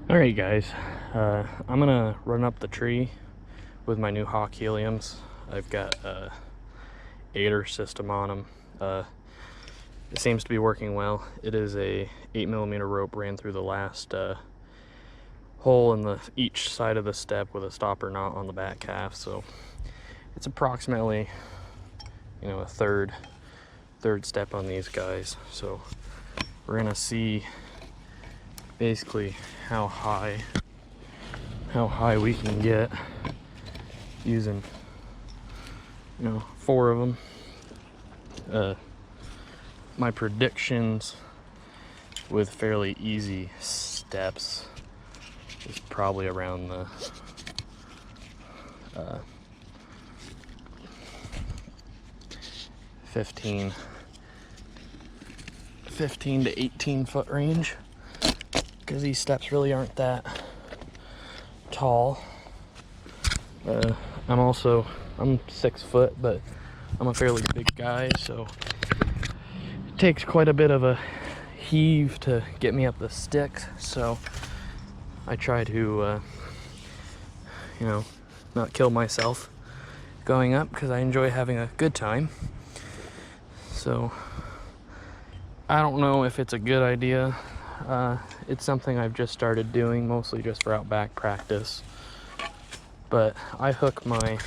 Alright guys, I'm gonna run up the tree with my new Hawk Heliums. I've got a aider system on them. It seems to be working well. It is a 8mm rope ran through the last hole in each side of the step with a stopper knot on the back half, so it's approximately, you know, a third step on these guys. So we're gonna see basically how high we can get using, you know, 4 of them. My predictions with fairly easy steps is probably around the 15 to 18 foot range, because these steps really aren't that tall. I'm 6 foot, but I'm a fairly big guy, so it takes quite a bit of a heave to get me up the sticks. So I try to you know, not kill myself going up, because I enjoy having a good time. So I don't know if it's a good idea. It's something I've just started doing, mostly just for out back practice. But I hook my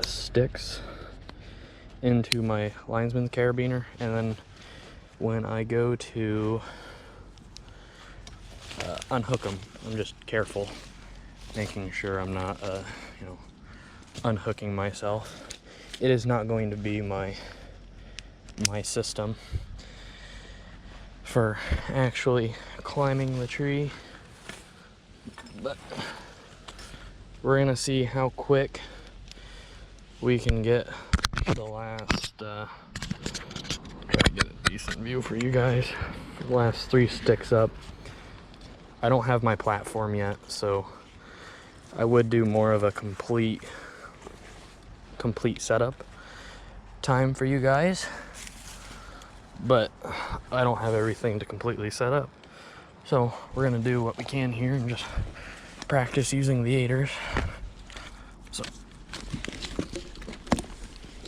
sticks into my linesman's carabiner, and then when I go to unhook them, I'm just careful, making sure I'm not, you know, unhooking myself. It is not going to be my system for actually climbing the tree, but we're gonna see how quick we can get the last try to get a decent view for you guys, the last 3 sticks up. I don't have my platform yet, so I would do more of a complete setup time for you guys, but I don't have everything to completely set up, so we're gonna do what we can here and just practice using the aiders. So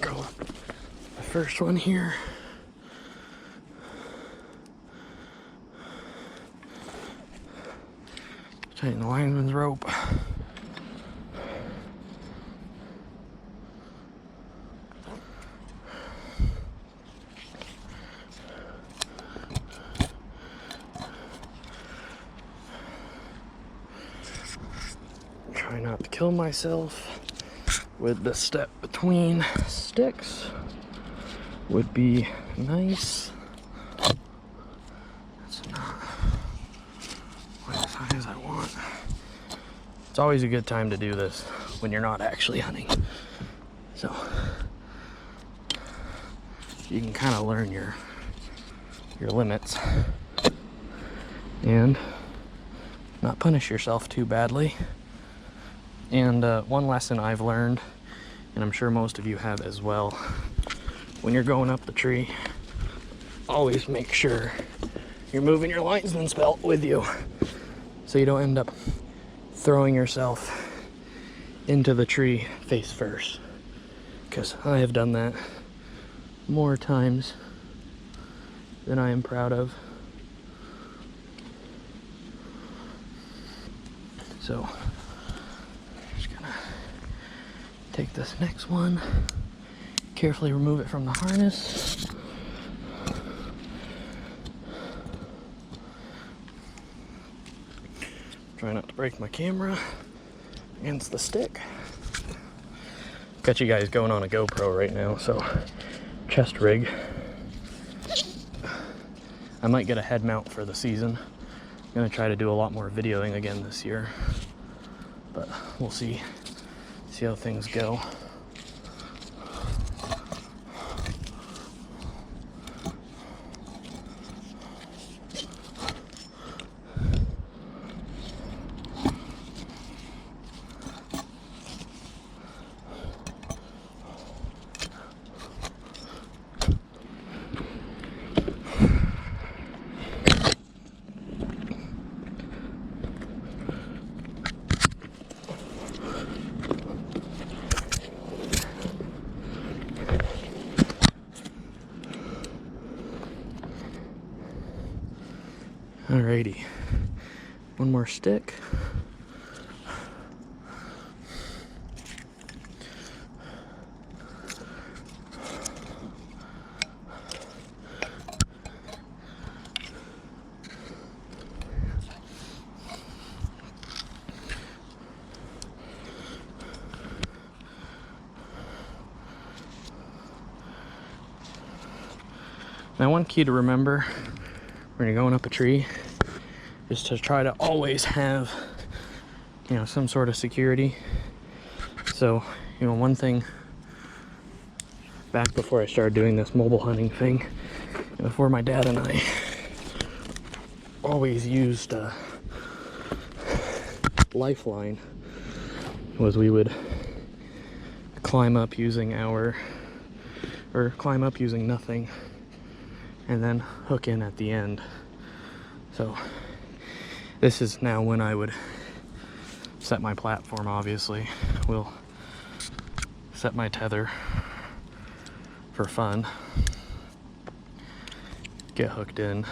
go up the first one here. Tighten the lineman's rope. Try not to kill myself with the step between sticks would be nice. That's not quite as high as I want. It's always a good time to do this when you're not actually hunting, so you can kind of learn your limits and not punish yourself too badly. And one lesson I've learned, and I'm sure most of you have as well, when you're going up the tree, always make sure you're moving your linesman's belt with you, so you don't end up throwing yourself into the tree face first, because I have done that more times than I am proud of. So take this next one, carefully remove it from the harness. Try not to break my camera against the stick. Got you guys going on a GoPro right now, so chest rig. I might get a head mount for the season. I'm gonna try to do a lot more videoing again this year, but we'll see how things go. Alrighty, one more stick. Now, one key to remember when you're going up a tree is to try to always have, you know, some sort of security. So, you know, one thing back before I started doing this mobile hunting thing, before my dad and I always used a lifeline, was we would climb up using nothing and then hook in at the end. So this is now when I would set my platform. Obviously we'll set my tether for fun, get hooked in,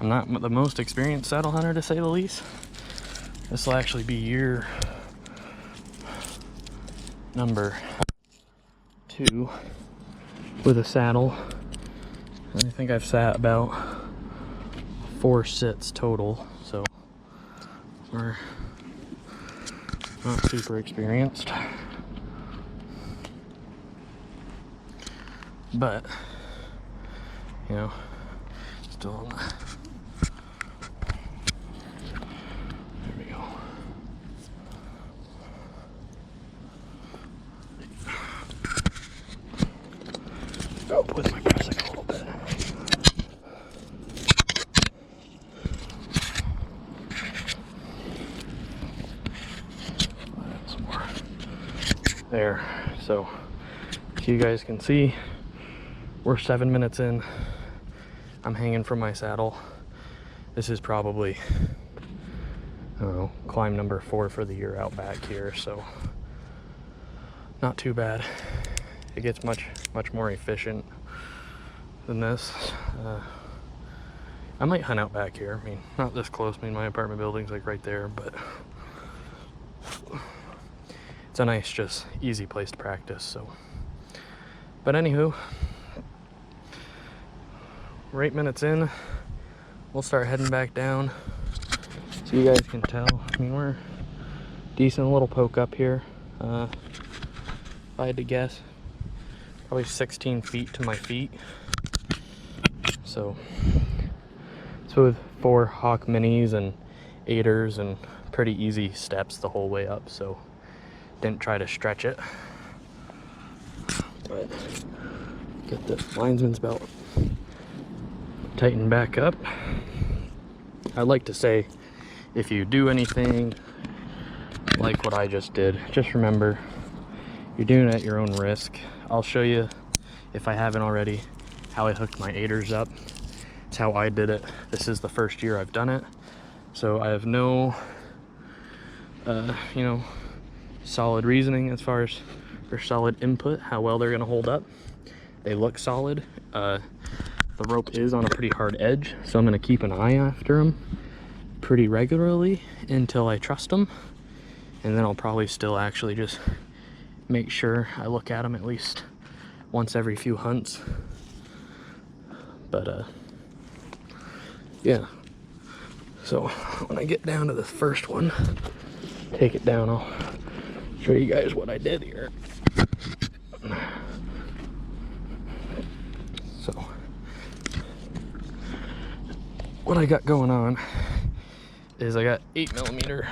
I'm not the most experienced saddle hunter, to say the least. This will actually be year number 2 with a saddle. And I think I've sat about 4 sits total, so we're not super experienced. But, you know, still on the... There we go. Go with my pressing a little bit. Some more. There. So you guys can see, we're 7 minutes in. I'm hanging from my saddle. This is probably, I don't know, climb number 4 for the year out back here, so not too bad. It gets much more efficient than this. I might hunt out back here. I mean, not this close. I mean, my apartment building's like right there, but it's a nice, just easy place to practice. So, but anywho, we're 8 minutes in. We'll start heading back down, so you guys can tell. I mean, we're decent little poke up here. If I had to guess, probably 16 feet to my feet. So it's with 4 Hawk Minis and 8ers and pretty easy steps the whole way up, so didn't try to stretch it. But get the linesman's belt tightened back up. I'd like to say, if you do anything like what I just did, just remember you're doing it at your own risk. I'll show you, if I haven't already, how I hooked my 8ers up. It's how I did it. This is the first year I've done it, so I have no you know, solid reasoning as far as, or solid input, how well they're gonna hold up. They look solid. The rope is on a pretty hard edge, so I'm gonna keep an eye after them pretty regularly until I trust them, and then I'll probably still actually just make sure I look at them at least once every few hunts. But yeah, so when I get down to the first one, take it down, I'll show you guys what I did here. So what I got going on is I got 8mm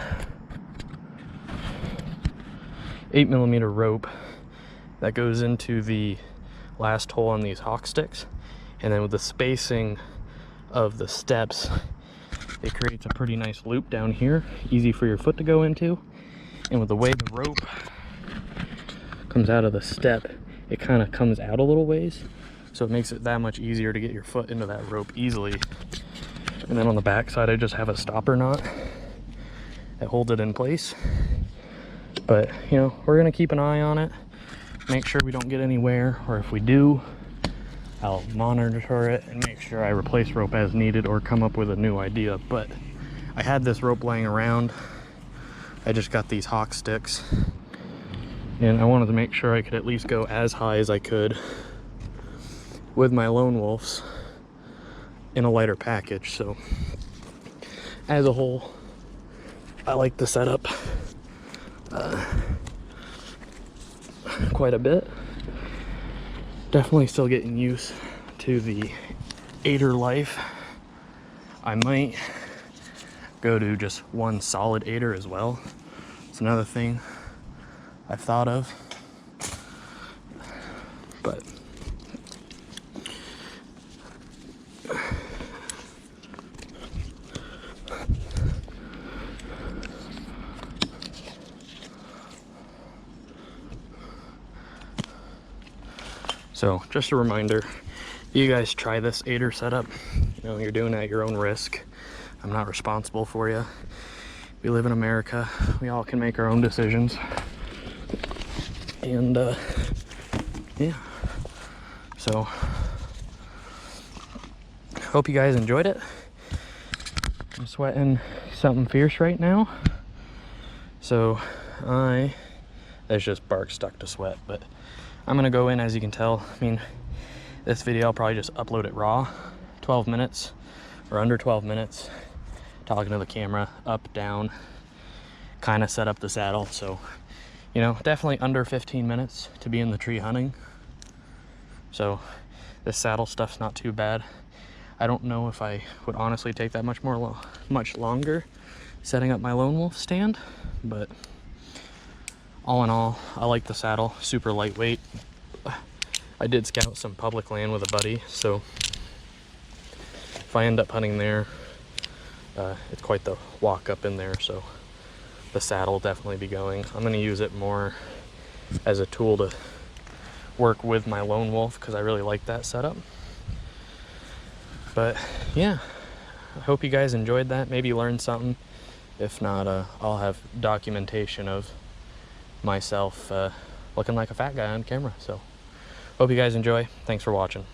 rope that goes into the last hole on these Hawk sticks, and then with the spacing of the steps, it creates a pretty nice loop down here, easy for your foot to go into. And with the way the rope comes out of the step, it kind of comes out a little ways, so it makes it that much easier to get your foot into that rope easily. And then on the back side, I just have a stopper knot that holds it in place. But, you know, we're gonna keep an eye on it, make sure we don't get anywhere, or if we do, I'll monitor it and make sure I replace rope as needed or come up with a new idea. But I had this rope laying around. I just got these hawk sticks, and I wanted to make sure I could at least go as high as I could with my lone wolves in a lighter package. So as a whole, I like the setup quite a bit. Definitely still getting used to the aider life. I might go to just one solid aider as well. It's another thing I've thought of. But so just a reminder, you guys try this aider setup. You know, you're doing it at your own risk. I'm not responsible for you. We live in America. We all can make our own decisions. And yeah. So hope you guys enjoyed it. I'm sweating something fierce right now. So there's just bark stuck to sweat, but I'm gonna go in, as you can tell. I mean, this video, I'll probably just upload it raw, 12 minutes or under 12 minutes, talking to the camera, up, down, kind of set up the saddle. So, you know, definitely under 15 minutes to be in the tree hunting. So this saddle stuff's not too bad. I don't know if I would honestly take that much longer setting up my lone wolf stand, but all in all, I like the saddle, super lightweight. I did scout some public land with a buddy, so if I end up hunting there, it's quite the walk up in there, so the saddle will definitely be going. I'm going to use it more as a tool to work with my lone wolf because I really like that setup. But yeah, I hope you guys enjoyed that, maybe learned something. If not, I'll have documentation of myself looking like a fat guy on camera. So hope you guys enjoy. Thanks for watching.